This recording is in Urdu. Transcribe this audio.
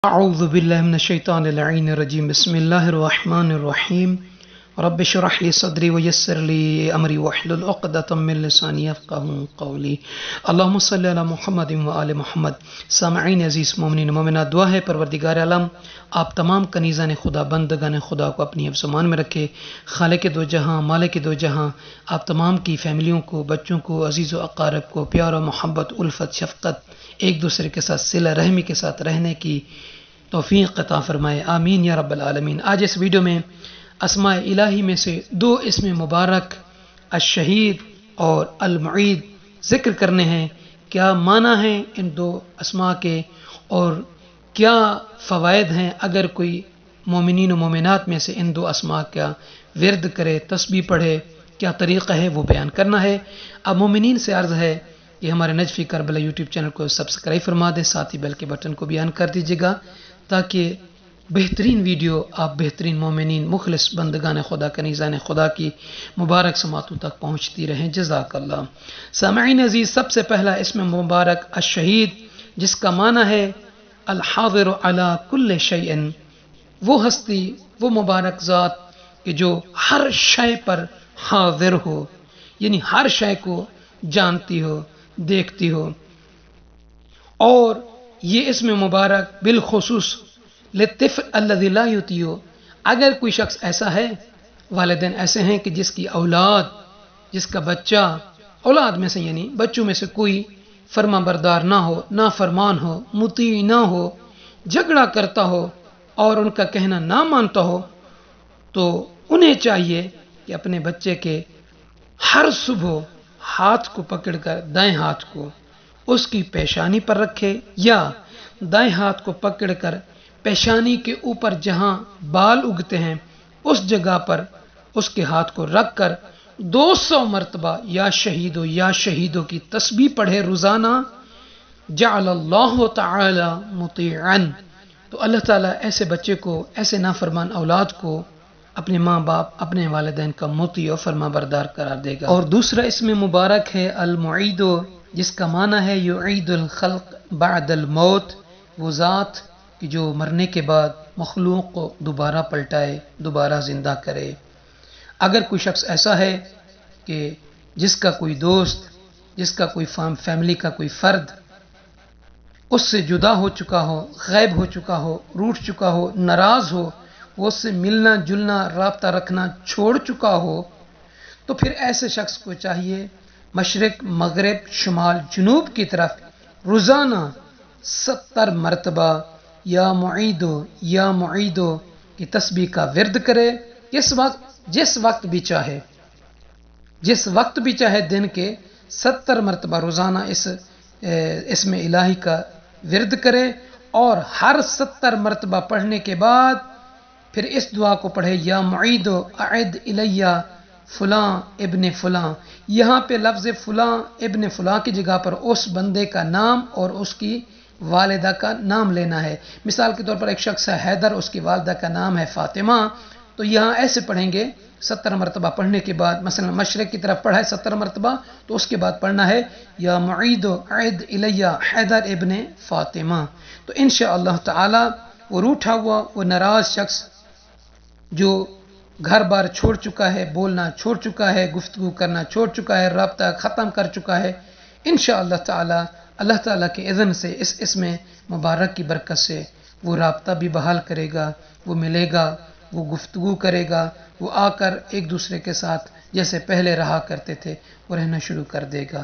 اعوذ باللہ من الشیطان اللعین الرجیم بسم اللہ الرحمن الرحیم رب اشرح لی صدری ویسر لی امری واحلل عقدۃ من لسانی یفقهوا قولی اللہم صلی علی محمد و آل محمد۔ سامعین عزیز مومنین مومنات، دعا ہے پروردگار عالم آپ تمام کنیزان خدا بندگان خدا کو اپنی حفظ و امان میں رکھے، خالق دو جہاں مالک دو جہاں آپ تمام کی فیملیوں کو، بچوں کو، عزیز و اقارب کو پیار و محبت، الفت، شفقت، ایک دوسرے کے ساتھ صلہ رحمی کے ساتھ رہنے کی توفیق عطا فرمائے، آمین یا رب العالمین۔ آج اس ویڈیو میں اسماء الہی میں سے دو اسم مبارک الشہید اور المعید ذکر کرنے ہیں۔ کیا معنی ہیں ان دو اسماء کے اور کیا فوائد ہیں اگر کوئی مومنین و مومنات میں سے ان دو اسماء کا ورد کرے، تسبیح پڑھے، کیا طریقہ ہے وہ بیان کرنا ہے۔ اب مومنین سے عرض ہے کہ ہمارے نجفی کربلا یوٹیوب چینل کو سبسکرائب فرما دیں، ساتھ ہی بیل کے بٹن کو بیان کر دیجیے گا تاکہ بہترین ویڈیو آپ بہترین مومنین مخلص بندگان خدا کنیزان خدا کی مبارک سماعتوں تک پہنچتی رہیں۔ جزاک اللہ۔ سامعین عزیز، سب سے پہلا اسم مبارک الشہید، جس کا معنی ہے الحاضر علی کل شیء، وہ ہستی، وہ مبارک ذات کہ جو ہر شے پر حاضر ہو، یعنی ہر شے کو جانتی ہو، دیکھتی ہو۔ اور یہ اسم مبارک بالخصوص للطفل الذی لا یطیع، اگر کوئی شخص ایسا ہے، والدین ایسے ہیں کہ جس کی اولاد، جس کا بچہ اولاد میں سے یعنی بچوں میں سے کوئی فرما بردار نہ ہو، نافرمان ہو، مطیع نہ ہو، جھگڑا کرتا ہو اور ان کا کہنا نہ مانتا ہو، تو انہیں چاہیے کہ اپنے بچے کے ہر صبح ہاتھ کو پکڑ کر دائیں ہاتھ کو اس کی پیشانی پر رکھے، یا دائیں ہاتھ کو پکڑ کر پیشانی کے اوپر جہاں بال اگتے ہیں اس جگہ پر اس کے ہاتھ کو رکھ کر 200 مرتبہ یا شہیدوں کی تسبیح پڑھے روزانہ۔ جعل اللہ تعالی مطیعا، تو اللہ تعالیٰ ایسے بچے کو، ایسے نافرمان اولاد کو اپنے ماں باپ، اپنے والدین کا مطیع و فرما بردار قرار دے گا۔ اور دوسرا اسم مبارک ہے المعید، جس کا معنی ہے یعید الخلق بعد الموت، وہ ذات کہ جو مرنے کے بعد مخلوق کو دوبارہ پلٹائے، دوبارہ زندہ کرے۔ اگر کوئی شخص ایسا ہے کہ جس کا کوئی دوست، جس کا کوئی فیملی کا کوئی فرد اس سے جدا ہو چکا ہو، غائب ہو چکا ہو، روٹھ چکا ہو، ناراض ہو، وہ اس سے ملنا جلنا رابطہ رکھنا چھوڑ چکا ہو، تو پھر ایسے شخص کو چاہیے مشرق مغرب شمال جنوب کی طرف روزانہ 70 مرتبہ یا معیدو کی تسبیح کا ورد کرے، جس وقت بھی چاہے دن کے 70 مرتبہ روزانہ اس اسم الہی کا ورد کرے، اور ہر 70 مرتبہ پڑھنے کے بعد پھر اس دعا کو پڑھے، یا معیدو اعد الیہ فلاں ابن فلاں۔ یہاں پہ لفظ فلاں ابن فلاں کی جگہ پر اس بندے کا نام اور اس کی والدہ کا نام لینا ہے۔ مثال کے طور پر ایک شخص ہے حیدر، اس کی والدہ کا نام ہے فاطمہ، تو یہاں ایسے پڑھیں گے 70 مرتبہ پڑھنے کے بعد، مثلا مشرق کی طرف پڑھا ہے 70 مرتبہ، تو اس کے بعد پڑھنا ہے یا معید اعد الیہ حیدر ابن فاطمہ۔ تو انشاءاللہ تعالی وہ روٹھا ہوا، وہ ناراض شخص جو گھر بار چھوڑ چکا ہے، بولنا چھوڑ چکا ہے، گفتگو کرنا چھوڑ چکا ہے، رابطہ ختم کر چکا ہے، انشاءاللہ تعالی اللہ تعالیٰ کے اذن سے اس اسم مبارک کی برکت سے وہ رابطہ بھی بحال کرے گا، وہ ملے گا، وہ گفتگو کرے گا، وہ آ کر ایک دوسرے کے ساتھ جیسے پہلے رہا کرتے تھے وہ رہنا شروع کر دے گا۔